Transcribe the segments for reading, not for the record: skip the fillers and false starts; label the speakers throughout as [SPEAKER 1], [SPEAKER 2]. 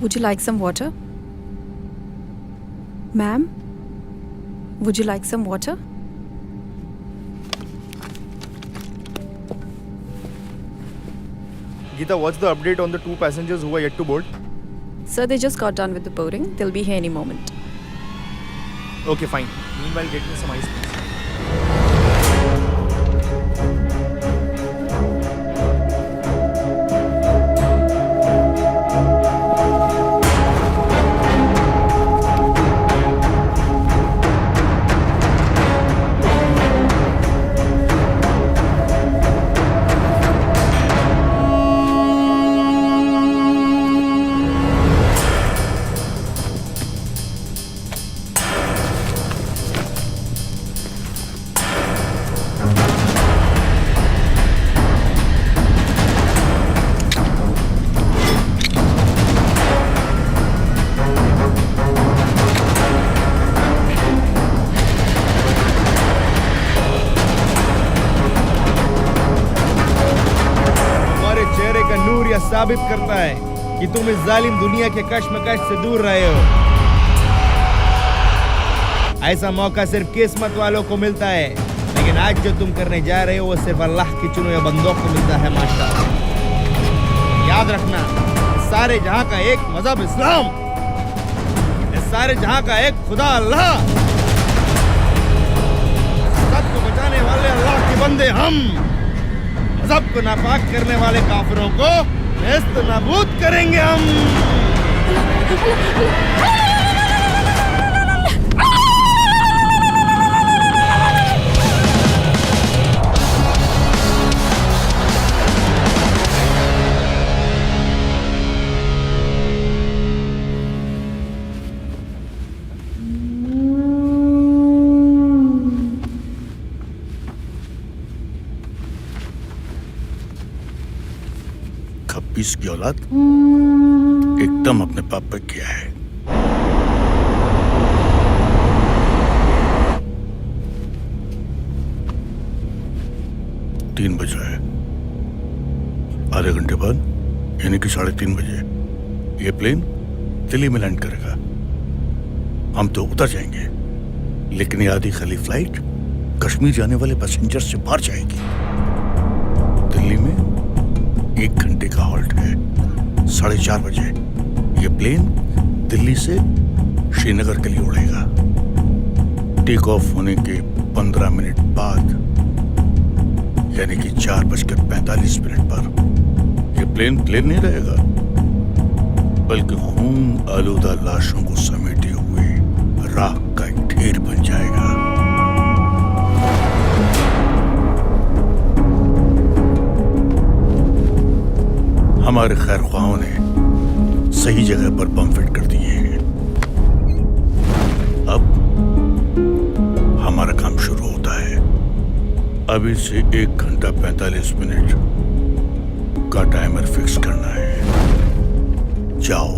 [SPEAKER 1] Would you like some water? Ma'am, would you like some water?
[SPEAKER 2] Geeta, what's the update on the 2 passengers who are yet to board?
[SPEAKER 1] Sir, they just got done with the boarding. They'll be here any moment.
[SPEAKER 2] Okay, fine. Meanwhile, get me some ice, please. साबित करता है कि तुम इस जालिम दुनिया के कश्मकश से दूर रहे हो। ऐसा मौका सिर्फ किस्मत वालों को मिलता है, लेकिन आज जो तुम करने जा रहे हो वो सिर्फ अल्लाह की चुने हुए बंदों को मिलता है। माशाअल्लाह, याद रखना, इस सारे जहां का एक मजहब इस्लाम, इस सारे जहां का एक खुदा अल्लाह, सबको बचाने वाले अल्लाह के बंदे हम, मजहब को नापाक करने वाले काफिरों को नेस्त नाबूद करेंगे हम।
[SPEAKER 3] की औलाद एकदम अपने पाप पे किया है। तीन बजे है, आधे घंटे बाद यानी कि 3:30 बजे ये प्लेन दिल्ली में लैंड करेगा। हम तो उतर जाएंगे, लेकिन ये आधी खाली फ्लाइट कश्मीर जाने वाले पैसेंजर से बाहर जाएगी। दिल्ली में 1 घंटे का हॉल्ट है। 4:30 बजे ये प्लेन दिल्ली से श्रीनगर के लिए उड़ेगा। टेक ऑफ होने के 15 मिनट बाद यानी कि 4:45 पर ये प्लेन नहीं रहेगा, बल्कि खून आलूदा लाशों को समेटे हुए राख का एक ढेर बन जाएगा। हमारे खैर ख्वाहों ने सही जगह पर बम फिट कर दिए हैं। अब हमारा काम शुरू होता है। अभी से 1 घंटा 45 मिनट का टाइमर फिक्स करना है। जाओ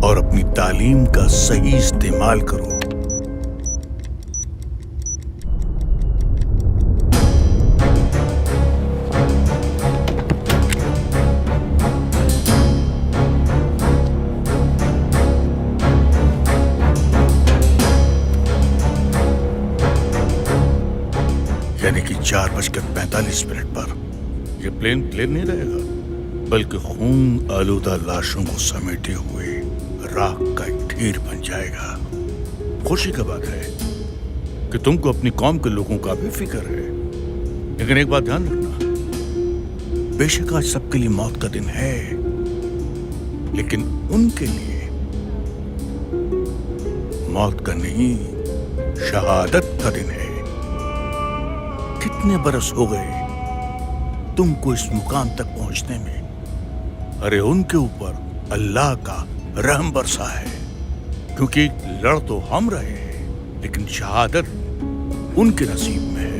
[SPEAKER 3] और अपनी तालीम का सही इस्तेमाल करो। यानी कि 4:45 पर यह प्लेन नहीं रहेगा, बल्कि खून आलूदा लाशों को समेटे हुए राख का एक ढेर बन जाएगा। खुशी की बात है कि तुमको अपनी कौम के लोगों का भी फिक्र है, लेकिन एक बात ध्यान रखना, बेशक आज सबके लिए मौत का दिन है, लेकिन उनके लिए मौत का नहीं, शहादत का दिन है। कितने बरस हो गए तुमको इस मुकाम तक पहुंचने में। अरे उनके ऊपर अल्लाह का रहम बरसा है, क्योंकि लड़ तो हम रहे हैं, लेकिन शहादत उनके नसीब में है।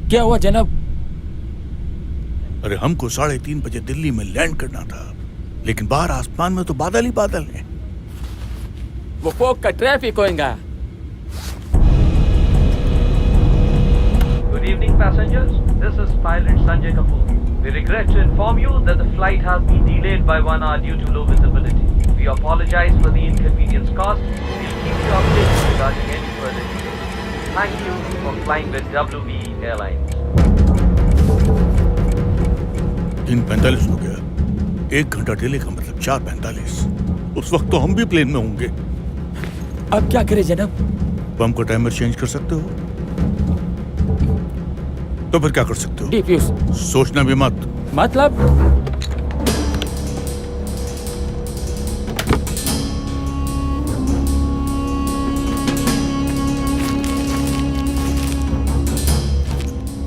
[SPEAKER 4] क्या हुआ जनाब?
[SPEAKER 3] अरे हमको 3:30 बजे दिल्ली में लैंड करना था, लेकिन बाहर आसमान में तो बादल ही बादल हैं।
[SPEAKER 4] वो फोक का ट्रैफिक होएगा।
[SPEAKER 5] Good evening, passengers. This is pilot Sanjay Kapoor. We regret to inform you that the flight has been delayed by 1 hour due to low visibility. We apologize for the inconvenience caused. We'll keep you updated regarding any further details. Thank you for flying with WB Airlines.
[SPEAKER 3] 3:45 हो गया। 1 घंटा delay का मतलब 4:45। उस वक्त तो हम भी प्लेन में होंगे।
[SPEAKER 4] अब क्या करें जनाब?
[SPEAKER 3] तो हमको टाइमर चेंज कर सकते हो? तो फिर क्या कर सकते हो?
[SPEAKER 4] डिफ्यूज।
[SPEAKER 3] सोचना भी मत।
[SPEAKER 4] मतलब?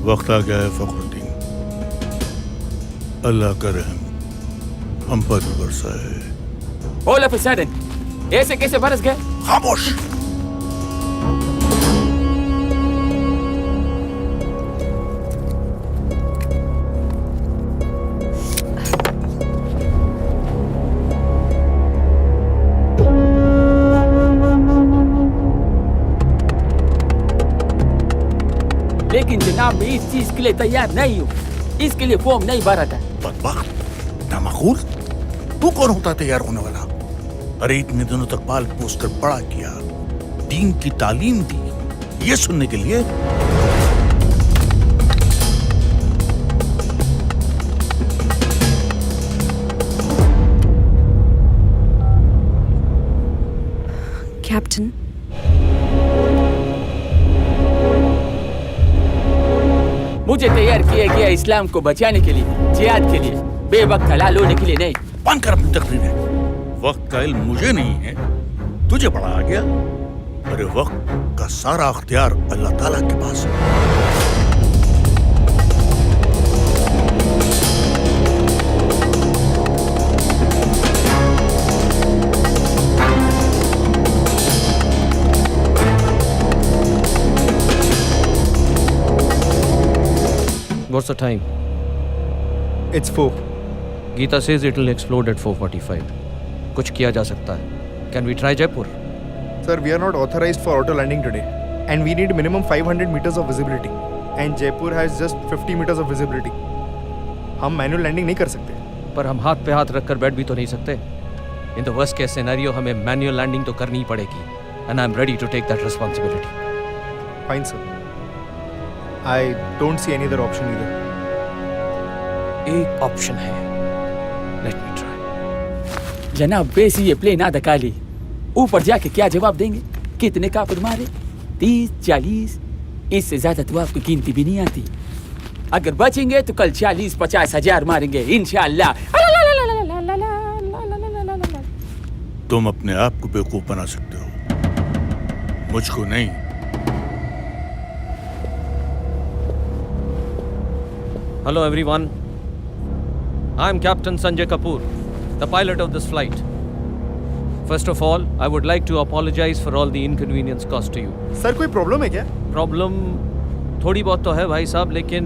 [SPEAKER 3] वक्त आ गया है फखरुद्दीन, अल्लाह का रहम हम पर भी बरसा है।
[SPEAKER 4] All of a sudden, ऐसे कैसे बरस गए?
[SPEAKER 3] खामोश।
[SPEAKER 4] लेकिन जनाब मैं इस चीज के लिए तैयार नहीं हूँ। इसके लिए फॉर्म नहीं भरा था।
[SPEAKER 3] बदबख्त, नामाकूल, तू कौन होता तैयार होने वाला? अरे इतने दिनों तक पाल पोस कर बड़ा किया, दीन की तालीम दी, ये सुनने के लिए?
[SPEAKER 1] कैप्टन,
[SPEAKER 4] मुझे तैयार किया गया इस्लाम को बचाने के लिए, जिहाद के लिए, बेवक्त हलाल होने के लिए नहीं।
[SPEAKER 3] बंद कर अपनी तकरीरें। वक्त का इल्म मुझे नहीं है, तुझे बड़ा आ गया। अरे वक्त का सारा अख्तियार अल्लाह ताला के पास है।
[SPEAKER 6] What's the time?
[SPEAKER 7] It's 4.
[SPEAKER 6] Geeta says it will explode at 4:45. कुछ किया जा सकता है. Can we try Jaipur?
[SPEAKER 7] Sir, we are not authorized for auto landing today. And we need minimum 500 meters of visibility. And Jaipur has just 50 meters of visibility. हम manual landing नहीं कर सकते.
[SPEAKER 6] पर हम हाथ पे हाथ रखकर बैठ भी तो नहीं सकते. In the worst case scenario हमें manual landing तो करनी ही पड़ेगी. And I'm ready to take that responsibility.
[SPEAKER 7] Fine, sir. I don't see any other option either.
[SPEAKER 6] एक ऑप्शन है. Let me try.
[SPEAKER 4] जनाब वैसे ये प्लेन आधा खाली, ऊपर जाके क्या जवाब देंगे? कितने काफिर मारे? 30, 40, इससे ज्यादा तो आपको गिनती भी नहीं आती। अगर बचेंगे तो कल 40-50 हजार मारेंगे इंशाअल्लाह।
[SPEAKER 3] तुम अपने आप को बेवकूफ बना सकते हो, मुझको नहीं।
[SPEAKER 6] Hello everyone. I'm Captain Sanjay Kapoor, the pilot of this flight. First of all, I would like to apologize for all the inconvenience caused to you.
[SPEAKER 7] Sir, कोई problem है क्या?
[SPEAKER 6] प्रॉब्लम थोड़ी बहुत तो है भाई साहब, लेकिन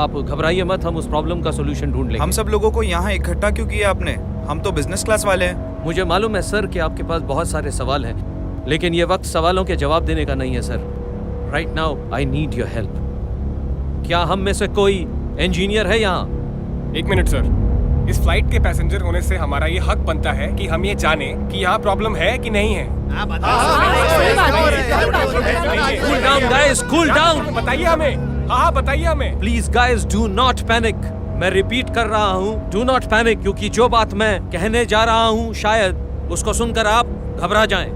[SPEAKER 6] आप घबराइए मत, हम उस प्रॉब्लम का सोल्यूशन ढूंढ लेंगे।
[SPEAKER 8] हम सब लोगों को यहाँ इकट्ठा क्यों किया आपने? हम तो बिजनेस क्लास वाले हैं।
[SPEAKER 6] मुझे मालूम है सर कि आपके पास बहुत सारे सवाल हैं, लेकिन ये वक्त सवालों के जवाब देने का नहीं है sir. Right now I need your help. क्या हम में से कोई इंजीनियर है यहाँ?
[SPEAKER 9] 1 मिनट सर, इस फ्लाइट के पैसेंजर होने से हमारा ये हक बनता है कि हम ये जाने कि यहाँ प्रॉब्लम है कि नहीं है।
[SPEAKER 6] Cool down guys, cool down.
[SPEAKER 9] बताइए हमें। हाँ बताइए हमें।
[SPEAKER 6] Please guys do not panic. मैं रिपीट कर रहा हूँ, डू नॉट पैनिक, क्योंकि जो बात मैं कहने जा रहा हूँ शायद उसको सुनकर आप घबरा जाएं।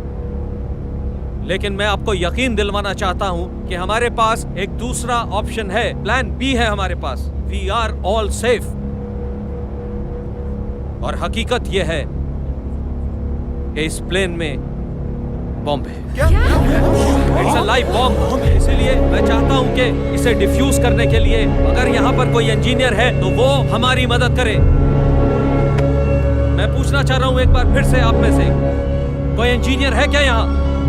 [SPEAKER 6] लेकिन मैं आपको यकीन दिलवाना चाहता हूं कि हमारे पास एक दूसरा ऑप्शन है, प्लान बी है हमारे पास। We are all safe. और हकीकत यह है कि इस प्लेन में बॉम्ब है। It's a live bomb. इसीलिए मैं चाहता हूं कि इसे डिफ्यूज करने के लिए अगर यहाँ पर कोई इंजीनियर है तो वो हमारी मदद करे। मैं पूछना चाह रहा हूं एक बार फिर से आप में से कोई इंजीनियर है क्या यहाँ?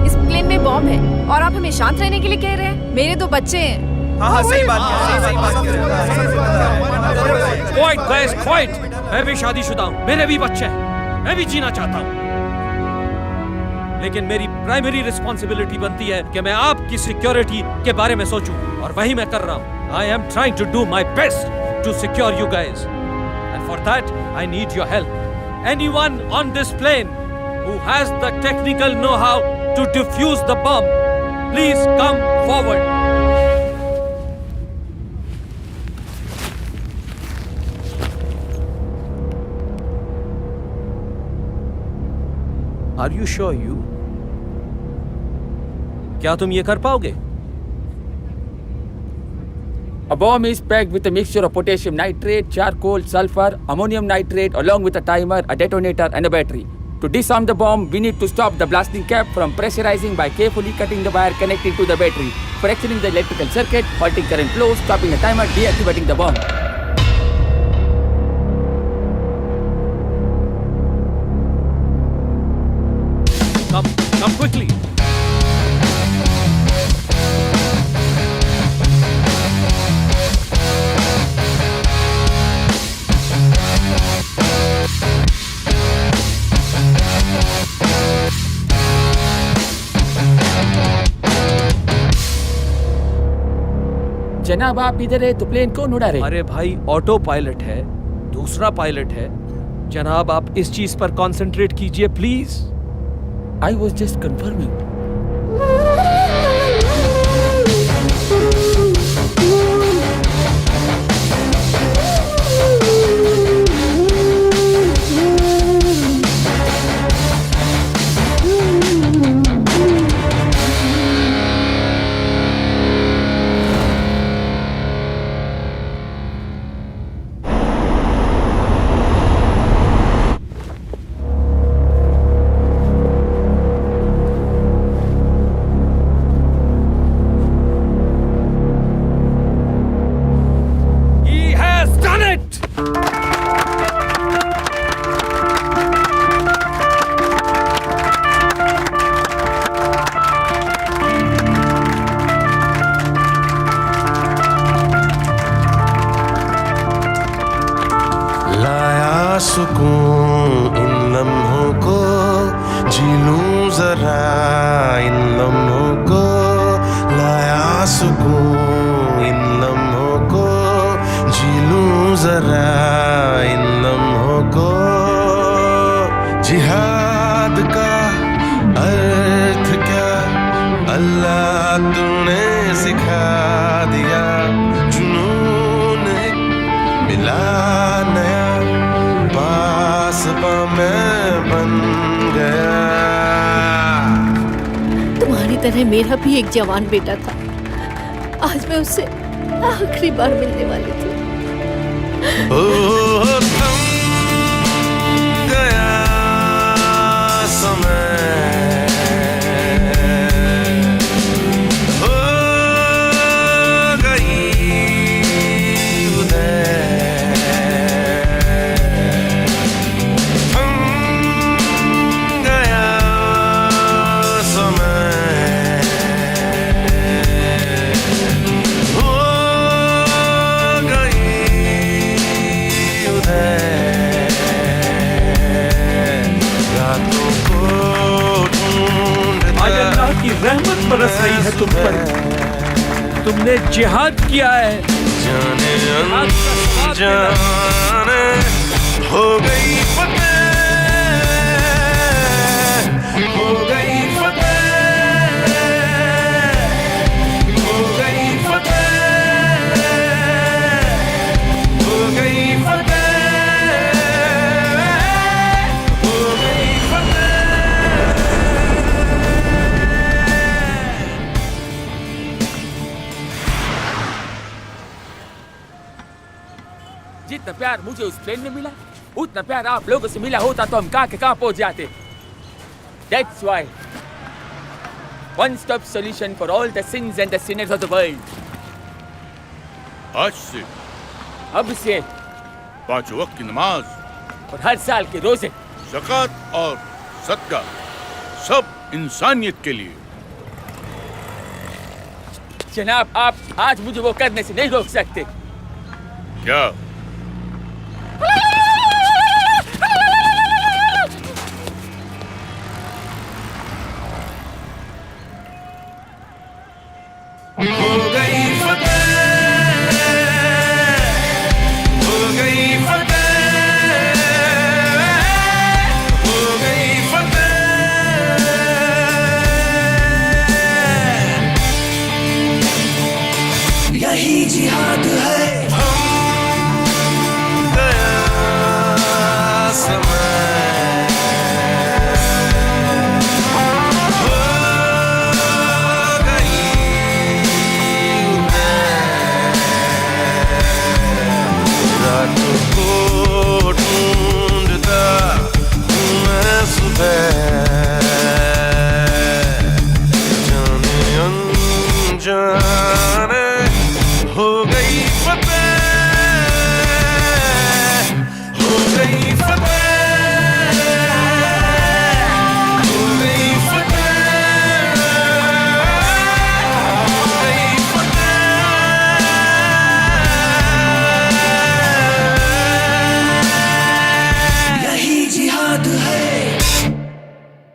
[SPEAKER 1] इस प्लेन में बॉम्ब है और आप हमें शांत रहने के लिए कह रहे हैं। मेरे 2 बच्चे हैं।
[SPEAKER 8] हाँ सही बात है।
[SPEAKER 6] Quite guys, quite. मैं भी शादीशुदा हूँ, मेरे भी बच्चे हैं, मैं भी जीना चाहता हूँ, लेकिन मेरी प्राइमरी रिस्पॉन्सिबिलिटी बनती है कि मैं आपकी सिक्योरिटी के बारे में सोचूं, और वही मैं कर रहा हूँ। I am trying to do my best to secure you guys, and for that I need your help. Anyone on this plane who has the technical know-how to defuse the bomb, please come forward. Are you sure you? क्या तुम ये कर पाओगे?
[SPEAKER 4] A bomb is packed with a mixture of potassium nitrate, charcoal, sulfur, ammonium nitrate, along with a timer, a detonator, and a battery. To disarm the bomb, we need to stop the blasting cap from pressurizing by carefully cutting the wire connecting to the battery, fracturing the electrical circuit, halting current flow, stopping the timer, deactivating the bomb.
[SPEAKER 6] Come quickly.
[SPEAKER 4] जनाब आप इधर है तो plane कौन उड़ा रहे?
[SPEAKER 6] अरे भाई, ऑटो पायलट है, दूसरा पायलट है। जनाब आप इस चीज पर कंसंट्रेट कीजिए please.
[SPEAKER 4] I was just confirming.
[SPEAKER 10] सुकून इन लम्हों को, जी लूं जरा इन लम्हों को, लाया सुकून इन लम्हों को, जी लूं जरा इन लम्हों को। जिहाद का अर्थ क्या अल्लाह तूने सिखा दिया, जुनून एक मिला नया, पासबा मैं बन गया।
[SPEAKER 11] तुम्हारी तरह मेरा भी एक जवान बेटा था, आज मैं उससे आखिरी बार मिलने वाली थी।
[SPEAKER 10] ओ थम गया समय, हो गई उदय, थम गया समय, हो गई उदय, रातों को ढूंढता
[SPEAKER 6] आज अल्लाह की रहमत बरस रही है तुम पर, तुमने जिहाद किया है।
[SPEAKER 10] जाने अनजाने हो गई फतेह, हो गई फतेह, हो गई फतेह, हो गई फतेह, हो गई फतेह।
[SPEAKER 4] जितना प्यार मुझे उस प्लेन में मिला, उतना प्यार आप लोगों से मिला होता तो हम कहाँ के कहाँ पहुंच जाते। That's why one-stop solution for all the sins and the sinners of the world.
[SPEAKER 3] आज से
[SPEAKER 4] अब से
[SPEAKER 3] 5 वक्त की नमाज,
[SPEAKER 4] और हर साल के रोजे,
[SPEAKER 3] ज़कात और सदका, सब इंसानियत के लिए।
[SPEAKER 4] जनाब आप आज मुझे वो करने से नहीं रोक सकते।
[SPEAKER 3] क्या